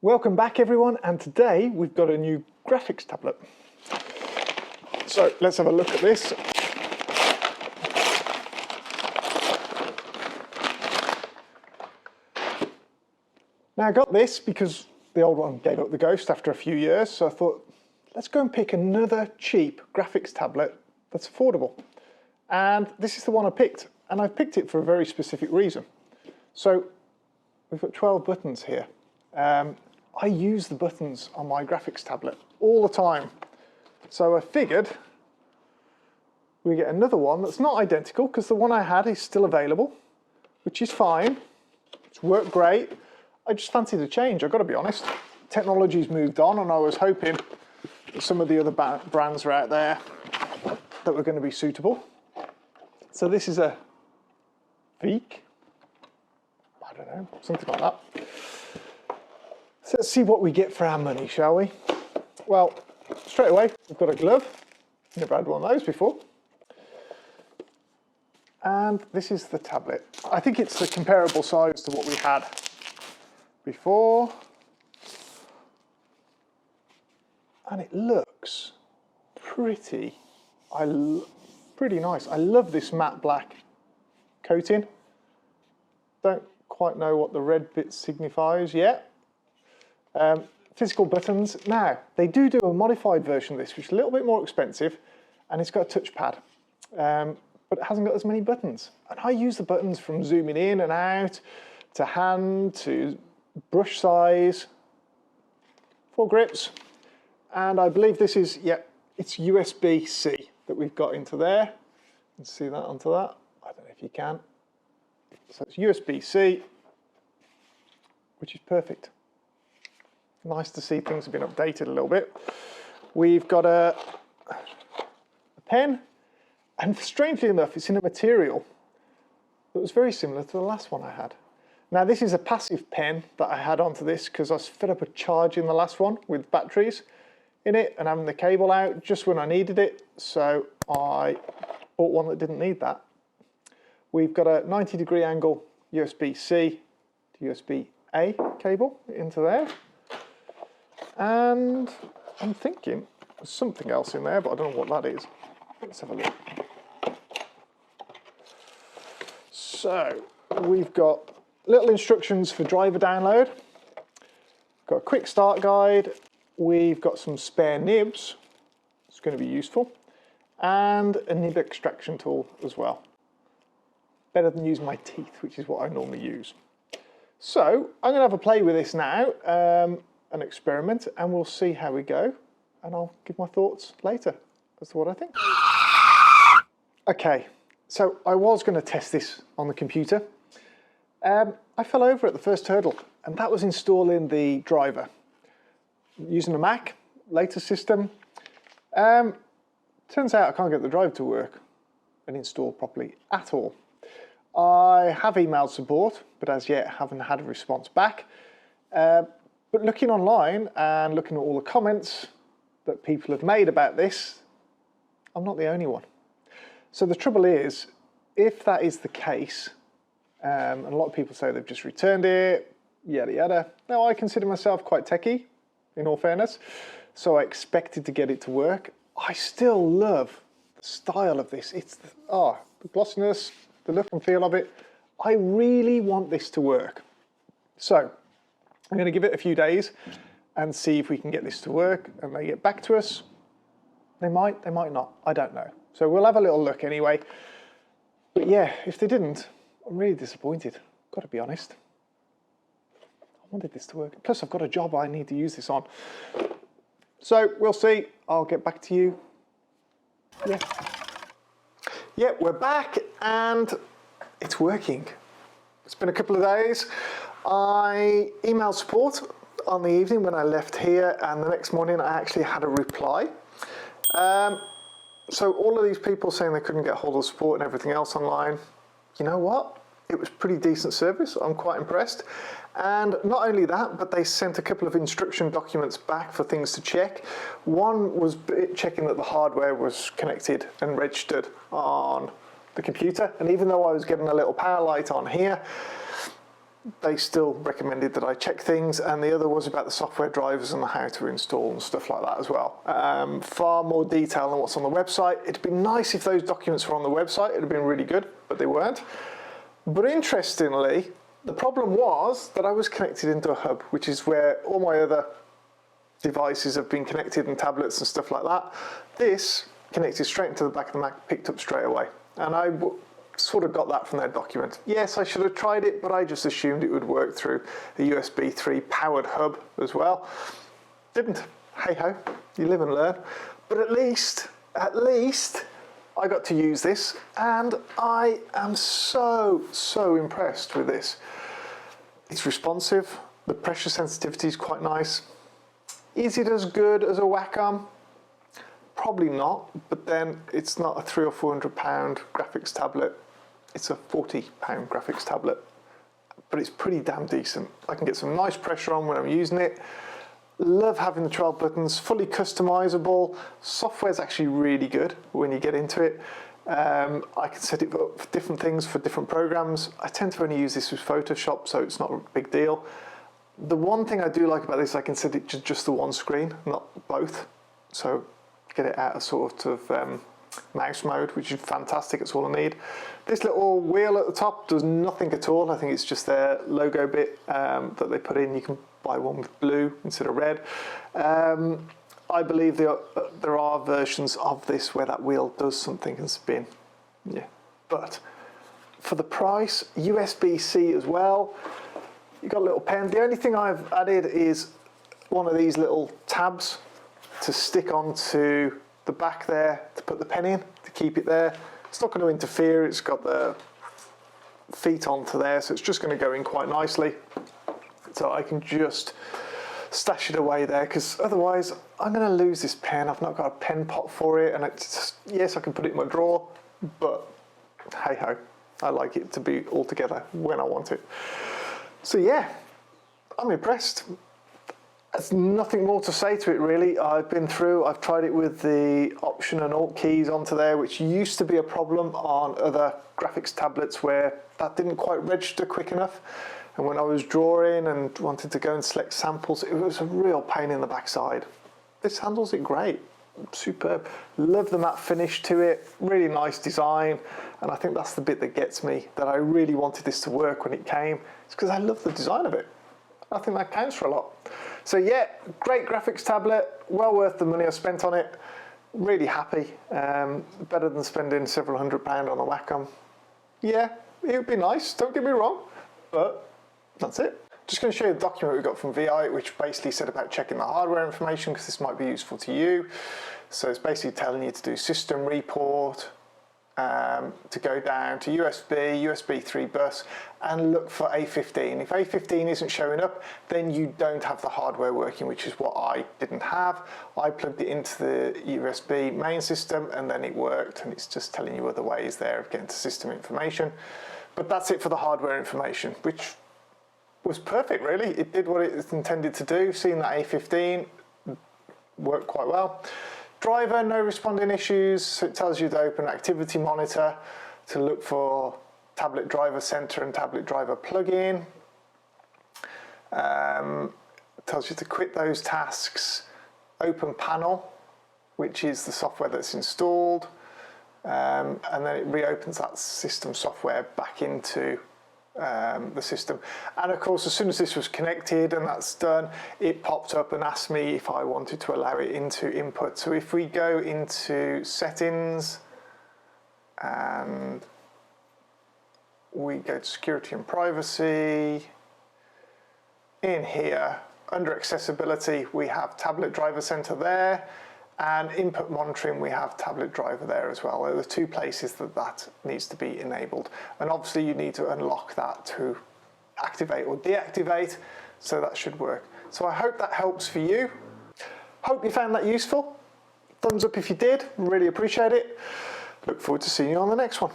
Welcome back everyone, and today we've got a new graphics tablet. So let's have a look at this. Now I got this because the old one gave up the ghost after a few years, so I thought let's go and pick another cheap graphics tablet that's affordable. And this is the one I picked, and I picked it for a very specific reason. So we've got 12 buttons here. I use the buttons on my graphics tablet all the time. So I figured we get another one that's not identical, because the one I had is still available, which is fine. It's worked great. I just fancied a change, I've got to be honest. Technology's moved on, and I was hoping that some of the other brands are out there that were going to be suitable. So this is a VEIKK, I don't know, something like that. So let's see what we get for our money, shall we? Well, straight away, we've got a glove. Never had one of those before. And this is the tablet. I think it's the comparable size to what we had before. And it looks pretty nice. I love this matte black coating. Don't quite know what the red bit signifies yet. Physical buttons. Now, they do a modified version of this, which is a little bit more expensive, and it's got a touchpad, but it hasn't got as many buttons. And I use the buttons from zooming in and out, to hand, to brush size, for grips. And I believe this is, yeah, it's USB-C that we've got into there. You can see that onto that. I don't know if you can. So it's USB-C, which is perfect. Nice to see things have been updated a little bit. We've got a pen, and strangely enough, it's in a material that was very similar to the last one I had. Now this is a passive pen that I had onto this because I was fed up with charging the last one with batteries in it and having the cable out just when I needed it, so I bought one that didn't need that. We've got a 90-degree angle USB-C to USB-A cable into there. And I'm thinking there's something else in there, but I don't know what that is. Let's have a look. So we've got little instructions for driver download. Got a quick start guide. We've got some spare nibs. It's going to be useful. And a nib extraction tool as well. Better than using my teeth, which is what I normally use. So I'm going to have a play with this now. An experiment, and we'll see how we go, and I'll give my thoughts later as to what I think. Okay, so I was going to test this on the computer. I fell over at the first hurdle, and that was installing the driver. Using a Mac, latest system. Turns out I can't get the driver to work and install properly at all. I have emailed support, but as yet haven't had a response back. But looking online and looking at all the comments that people have made about this, I'm not the only one. So the trouble is, if that is the case, and a lot of people say they've just returned it, yada yada. Now I consider myself quite techie, in all fairness, so I expected to get it to work. I still love the style of this. It's the glossiness, the look and feel of it. I really want this to work. So I'm going to give it a few days and see if we can get this to work, and they get back to us. They might not, I don't know. So we'll have a little look anyway. But yeah, if they didn't, I'm really disappointed, got to be honest. I wanted this to work. Plus I've got a job I need to use this on. So we'll see, I'll get back to you. Yeah, we're back and it's working. It's been a couple of days. I emailed support on the evening when I left here, and the next morning I actually had a reply. So all of these people saying they couldn't get hold of support and everything else online, you know what? It was pretty decent service. I'm quite impressed. And not only that, but they sent a couple of instruction documents back for things to check. One was checking that the hardware was connected and registered on the computer. And even though I was getting a little power light on here, they still recommended that I check things, and the other was about the software drivers and how to install and stuff like that as well. Far more detail than what's on the website. It'd be nice if those documents were on the website, it'd have been really good, but they weren't. But interestingly, the problem was that I was connected into a hub, which is where all my other devices have been connected, and tablets and stuff like that. This connected straight into the back of the Mac, picked up straight away. And I sort of got that from their document. Yes, I should have tried it, but I just assumed it would work through a USB 3 powered hub as well. Didn't. Hey ho, you live and learn. But at least I got to use this, and I am so impressed with this. It's responsive, the pressure sensitivity is quite nice. Is it as good as a Wacom? Probably not, but then it's not a £300 or £400 graphics tablet. It's a £40 graphics tablet, but it's pretty damn decent. I can get some nice pressure on when I'm using it. Love having the 12 buttons, fully customizable. Software's actually really good when you get into it. I can set it up for different things, for different programs. I tend to only use this with Photoshop, so it's not a big deal. The one thing I do like about this, I can set it to just the one screen, not both. So get it out of sort of mouse mode, which is fantastic. It's all I need. This little wheel at the top does nothing at all. I think it's just their logo bit that they put in. You can buy one with blue instead of red. I believe there are versions of this where that wheel does something and spin. Yeah, but for the price, USB-C as well. You've got a little pen. The only thing I've added is one of these little tabs to stick onto the back there to put the pen in, to keep it there. It's not going to interfere. It's got the feet onto there, so it's just going to go in quite nicely. So I can just stash it away there, because otherwise I'm going to lose this pen. I've not got a pen pot for it, and it's just, yes, I can put it in my drawer, but hey ho, I like it to be all together when I want it. So yeah, I'm impressed. There's nothing more to say to it really. I've tried it with the Option and Alt keys onto there, which used to be a problem on other graphics tablets where that didn't quite register quick enough. And when I was drawing and wanted to go and select samples, it was a real pain in the backside. This handles it great, superb. Love the matte finish to it, really nice design. And I think that's the bit that gets me, that I really wanted this to work when it came. It's because I love the design of it. I think that counts for a lot. So yeah, great graphics tablet, well worth the money I spent on it. Really happy, better than spending several £100 on a Wacom. Yeah, it would be nice, don't get me wrong, but that's it. Just going to show you the document we got from VEIKK, which basically said about checking the hardware information, because this might be useful to you. So it's basically telling you to do system report, to go down to USB 3 bus, and look for A15. If A15 isn't showing up, then you don't have the hardware working, which is what I didn't have. I plugged it into the USB main system, and then it worked, and it's just telling you other ways there of getting to system information. But that's it for the hardware information, which was perfect really. It did what it's intended to do. Seeing that A15 worked quite well. Driver, no responding issues, so it tells you to open Activity Monitor to look for Tablet Driver Center and Tablet Driver Plugin. Tells you to quit those tasks. Open Panel, which is the software that's installed, and then it reopens that system software back into the system. And of course, as soon as this was connected and that's done, it popped up and asked me if I wanted to allow it into input. So if we go into settings and we go to security and privacy, in here under accessibility we have tablet driver center there, and input monitoring we have tablet driver there as well. There are the two places that needs to be enabled, and obviously you need to unlock that to activate or deactivate, so that should work. So I hope that helps for you. Hope you found that useful. Thumbs up if you did, really appreciate it. Look forward to seeing you on the next one.